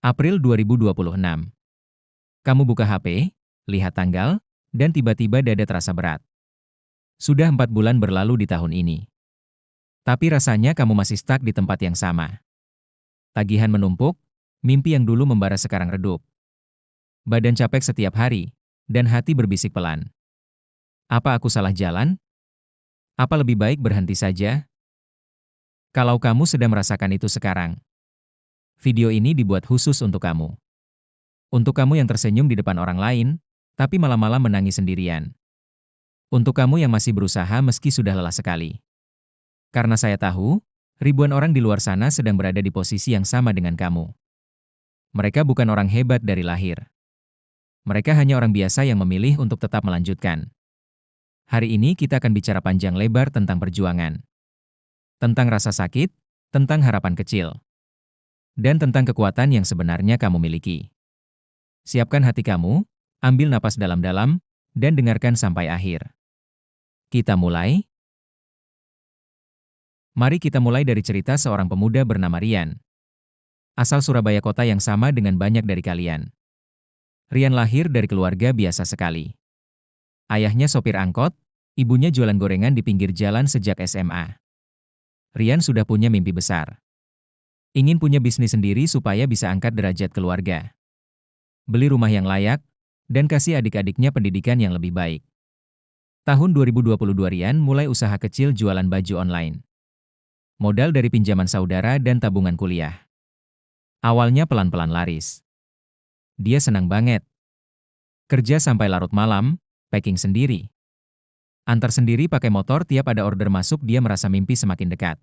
April 2026. Kamu buka HP, lihat tanggal, dan tiba-tiba dada terasa berat. Sudah 4 bulan berlalu di tahun ini. Tapi rasanya kamu masih stuck di tempat yang sama. Tagihan menumpuk, mimpi yang dulu membara sekarang redup. Badan capek setiap hari, dan hati berbisik pelan. Apa aku salah jalan? Apa lebih baik berhenti saja? Kalau kamu sedang merasakan itu sekarang, video ini dibuat khusus untuk kamu. Untuk kamu yang tersenyum di depan orang lain, tapi malam-malam menangis sendirian. Untuk kamu yang masih berusaha meski sudah lelah sekali. Karena saya tahu, ribuan orang di luar sana sedang berada di posisi yang sama dengan kamu. Mereka bukan orang hebat dari lahir. Mereka hanya orang biasa yang memilih untuk tetap melanjutkan. Hari ini kita akan bicara panjang lebar tentang perjuangan. Tentang rasa sakit, tentang harapan kecil. Dan tentang kekuatan yang sebenarnya kamu miliki. Siapkan hati kamu, ambil napas dalam-dalam, dan dengarkan sampai akhir. Kita mulai? Mari kita mulai dari cerita seorang pemuda bernama Rian. Asal Surabaya, kota yang sama dengan banyak dari kalian. Rian lahir dari keluarga biasa sekali. Ayahnya sopir angkot, ibunya jualan gorengan di pinggir jalan sejak SMA. Rian sudah punya mimpi besar. Ingin punya bisnis sendiri supaya bisa angkat derajat keluarga. Beli rumah yang layak, dan kasih adik-adiknya pendidikan yang lebih baik. Tahun 2022 Rian mulai usaha kecil jualan baju online. Modal dari pinjaman saudara dan tabungan kuliah. Awalnya pelan-pelan laris. Dia senang banget. Kerja sampai larut malam, packing sendiri. Antar sendiri pakai motor tiap ada order masuk, dia merasa mimpi semakin dekat.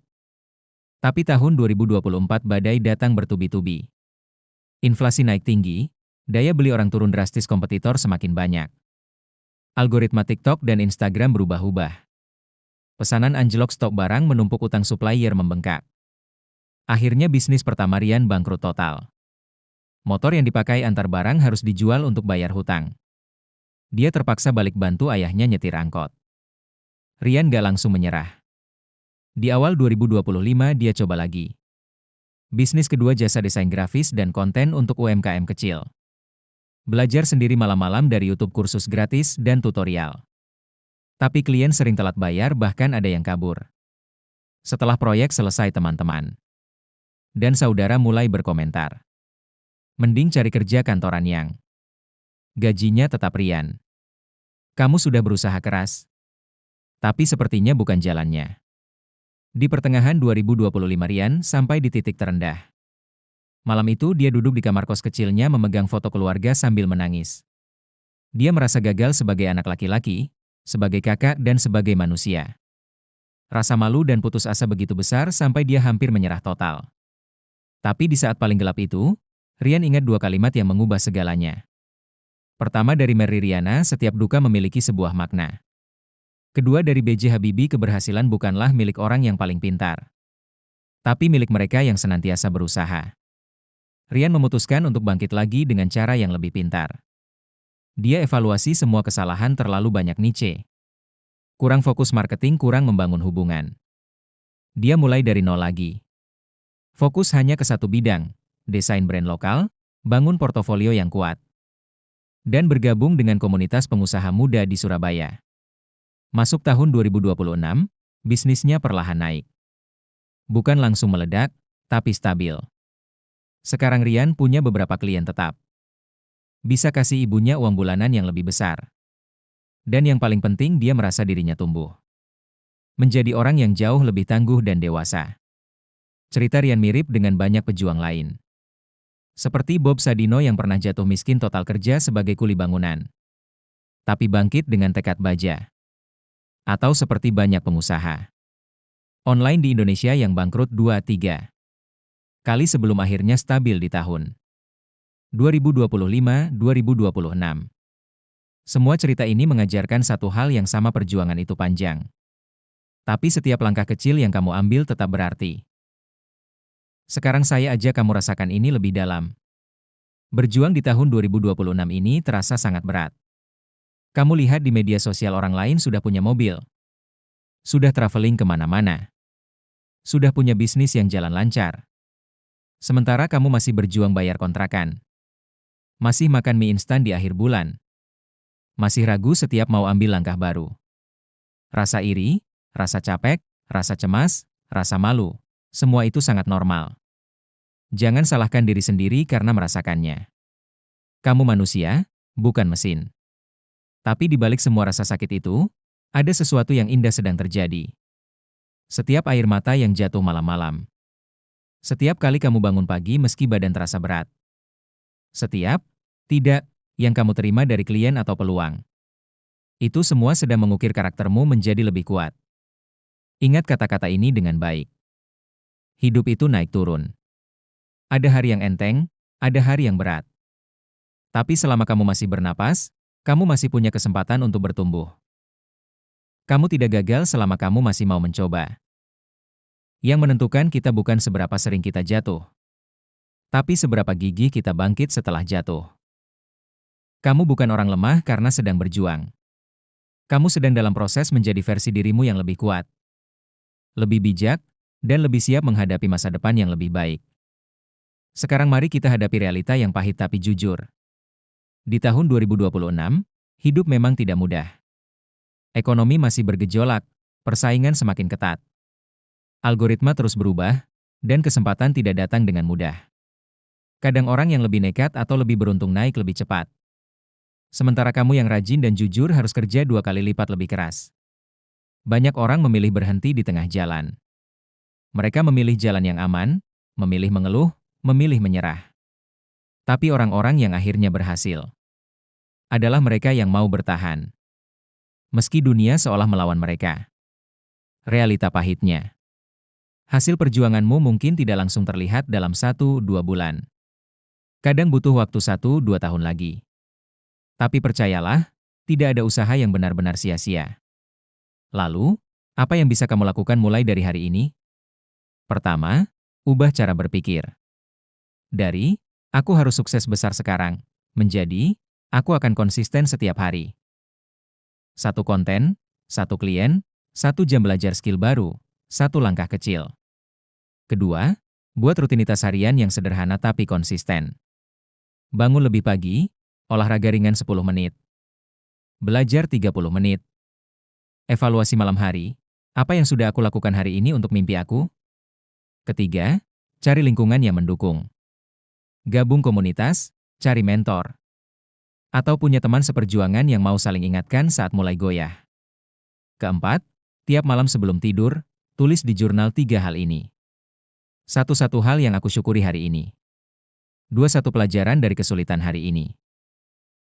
Tapi tahun 2024 badai datang bertubi-tubi. Inflasi naik tinggi, daya beli orang turun drastis, kompetitor semakin banyak. Algoritma TikTok dan Instagram berubah-ubah. Pesanan anjlok, stok barang menumpuk, utang supplier membengkak. Akhirnya bisnis pertama Rian bangkrut total. Motor yang dipakai antar barang harus dijual untuk bayar hutang. Dia terpaksa balik bantu ayahnya nyetir angkot. Rian gak langsung menyerah. Di awal 2025 dia coba lagi. Bisnis kedua, jasa desain grafis dan konten untuk UMKM kecil. Belajar sendiri malam-malam dari YouTube, kursus gratis dan tutorial. Tapi klien sering telat bayar, bahkan ada yang kabur. Setelah proyek selesai, teman-teman dan saudara mulai berkomentar. Mending cari kerja kantoran yang gajinya tetap. Rian, kamu sudah berusaha keras, tapi sepertinya bukan jalannya. Di pertengahan 2025 Rian sampai di titik terendah. Malam itu dia duduk di kamar kos kecilnya memegang foto keluarga sambil menangis. Dia merasa gagal sebagai anak laki-laki, sebagai kakak, dan sebagai manusia. Rasa malu dan putus asa begitu besar sampai dia hampir menyerah total. Tapi di saat paling gelap itu, Rian ingat dua kalimat yang mengubah segalanya. Pertama dari Mary Riana, setiap duka memiliki sebuah makna. Kedua dari B.J. Habibie, keberhasilan bukanlah milik orang yang paling pintar, tapi milik mereka yang senantiasa berusaha. Rian memutuskan untuk bangkit lagi dengan cara yang lebih pintar. Dia evaluasi semua kesalahan, terlalu banyak niche. Kurang fokus marketing, kurang membangun hubungan. Dia mulai dari nol lagi. Fokus hanya ke satu bidang, desain brand lokal, bangun portofolio yang kuat, dan bergabung dengan komunitas pengusaha muda di Surabaya. Masuk tahun 2026, bisnisnya perlahan naik. Bukan langsung meledak, tapi stabil. Sekarang Rian punya beberapa klien tetap. Bisa kasih ibunya uang bulanan yang lebih besar. Dan yang paling penting, dia merasa dirinya tumbuh. Menjadi orang yang jauh lebih tangguh dan dewasa. Cerita Rian mirip dengan banyak pejuang lain. Seperti Bob Sadino yang pernah jatuh miskin total kerja sebagai kuli bangunan, tapi bangkit dengan tekad baja. Atau seperti banyak pengusaha online di Indonesia yang bangkrut 2-3 kali sebelum akhirnya stabil di tahun 2025-2026. Semua cerita ini mengajarkan satu hal yang sama: perjuangan itu panjang. Tapi setiap langkah kecil yang kamu ambil tetap berarti. Sekarang saya ajak kamu rasakan ini lebih dalam. Berjuang di tahun 2026 ini terasa sangat berat. Kamu lihat di media sosial orang lain sudah punya mobil, sudah traveling kemana-mana, sudah punya bisnis yang jalan lancar. Sementara kamu masih berjuang bayar kontrakan. Masih makan mie instan di akhir bulan. Masih ragu setiap mau ambil langkah baru. Rasa iri, rasa capek, rasa cemas, rasa malu. Semua itu sangat normal. Jangan salahkan diri sendiri karena merasakannya. Kamu manusia, bukan mesin. Tapi di balik semua rasa sakit itu, ada sesuatu yang indah sedang terjadi. Setiap air mata yang jatuh malam-malam. Setiap kali kamu bangun pagi meski badan terasa berat. Setiap, tidak, yang kamu terima dari klien atau peluang. Itu semua sedang mengukir karaktermu menjadi lebih kuat. Ingat kata-kata ini dengan baik. Hidup itu naik turun. Ada hari yang enteng, ada hari yang berat. Tapi selama kamu masih bernapas, kamu masih punya kesempatan untuk bertumbuh. Kamu tidak gagal selama kamu masih mau mencoba. Yang menentukan kita bukan seberapa sering kita jatuh, tapi seberapa gigih kita bangkit setelah jatuh. Kamu bukan orang lemah karena sedang berjuang. Kamu sedang dalam proses menjadi versi dirimu yang lebih kuat, lebih bijak, dan lebih siap menghadapi masa depan yang lebih baik. Sekarang mari kita hadapi realita yang pahit tapi jujur. Di tahun 2026, hidup memang tidak mudah. Ekonomi masih bergejolak, persaingan semakin ketat. Algoritma terus berubah, dan kesempatan tidak datang dengan mudah. Kadang orang yang lebih nekat atau lebih beruntung naik lebih cepat. Sementara kamu yang rajin dan jujur harus kerja 2 kali lipat lebih keras. Banyak orang memilih berhenti di tengah jalan. Mereka memilih jalan yang aman, memilih mengeluh, memilih menyerah. Tapi orang-orang yang akhirnya berhasil adalah mereka yang mau bertahan. Meski dunia seolah melawan mereka. Realita pahitnya. Hasil perjuanganmu mungkin tidak langsung terlihat dalam 1-2 bulan. Kadang butuh waktu 1-2 tahun lagi. Tapi percayalah, tidak ada usaha yang benar-benar sia-sia. Lalu, apa yang bisa kamu lakukan mulai dari hari ini? Pertama, ubah cara berpikir. Dari, aku harus sukses besar sekarang, menjadi, aku akan konsisten setiap hari. 1 konten, 1 klien, 1 jam belajar skill baru, 1 langkah kecil. Kedua, buat rutinitas harian yang sederhana tapi konsisten. Bangun lebih pagi, olahraga ringan 10 menit. Belajar 30 menit. Evaluasi malam hari, apa yang sudah aku lakukan hari ini untuk mimpi aku? Ketiga, cari lingkungan yang mendukung. Gabung komunitas, cari mentor. Atau punya teman seperjuangan yang mau saling ingatkan saat mulai goyah. Keempat, tiap malam sebelum tidur, tulis di jurnal 3 hal ini. 1 hal yang aku syukuri hari ini. 2 pelajaran dari kesulitan hari ini.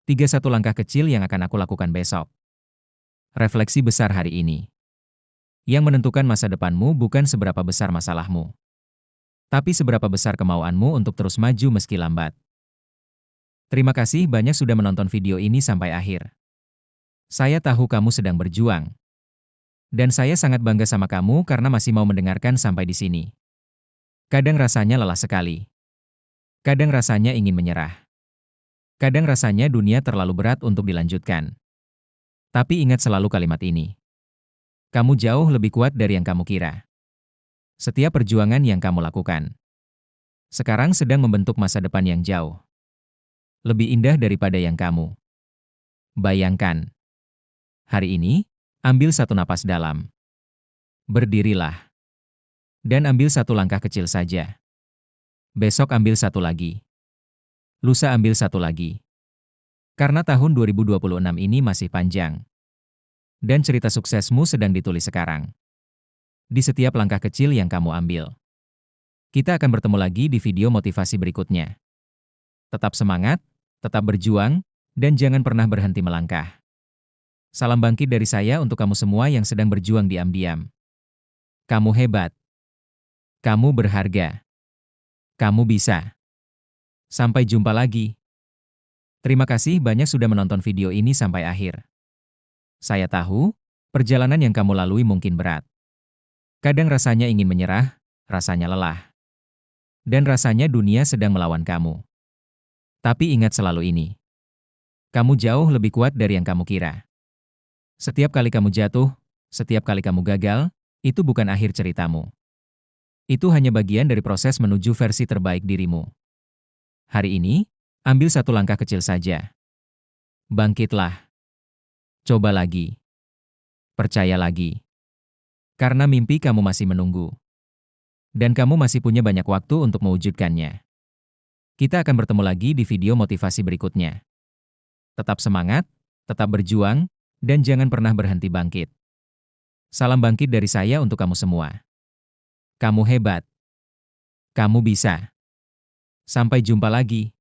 3 langkah kecil yang akan aku lakukan besok. Refleksi besar hari ini. Yang menentukan masa depanmu bukan seberapa besar masalahmu, tapi seberapa besar kemauanmu untuk terus maju meski lambat. Terima kasih banyak sudah menonton video ini sampai akhir. Saya tahu kamu sedang berjuang. Dan saya sangat bangga sama kamu karena masih mau mendengarkan sampai di sini. Kadang rasanya lelah sekali. Kadang rasanya ingin menyerah. Kadang rasanya dunia terlalu berat untuk dilanjutkan. Tapi ingat selalu kalimat ini. Kamu jauh lebih kuat dari yang kamu kira. Setiap perjuangan yang kamu lakukan sekarang sedang membentuk masa depan yang jauh lebih indah daripada yang kamu bayangkan. Hari ini, ambil 1 napas dalam. Berdirilah. Dan ambil 1 langkah kecil saja. Besok ambil 1 lagi. Lusa ambil 1 lagi. Karena tahun 2026 ini masih panjang. Dan cerita suksesmu sedang ditulis sekarang. Di setiap langkah kecil yang kamu ambil. Kita akan bertemu lagi di video motivasi berikutnya. Tetap semangat, tetap berjuang, dan jangan pernah berhenti melangkah. Salam bangkit dari saya untuk kamu semua yang sedang berjuang diam-diam. Kamu hebat. Kamu berharga. Kamu bisa. Sampai jumpa lagi. Terima kasih banyak sudah menonton video ini sampai akhir. Saya tahu, perjalanan yang kamu lalui mungkin berat. Kadang rasanya ingin menyerah, rasanya lelah. Dan rasanya dunia sedang melawan kamu. Tapi ingat selalu ini. Kamu jauh lebih kuat dari yang kamu kira. Setiap kali kamu jatuh, setiap kali kamu gagal, itu bukan akhir ceritamu. Itu hanya bagian dari proses menuju versi terbaik dirimu. Hari ini, ambil satu langkah kecil saja. Bangkitlah. Coba lagi. Percaya lagi. Karena mimpi kamu masih menunggu. Dan kamu masih punya banyak waktu untuk mewujudkannya. Kita akan bertemu lagi di video motivasi berikutnya. Tetap semangat, tetap berjuang, dan jangan pernah berhenti bangkit. Salam bangkit dari saya untuk kamu semua. Kamu hebat. Kamu bisa. Sampai jumpa lagi.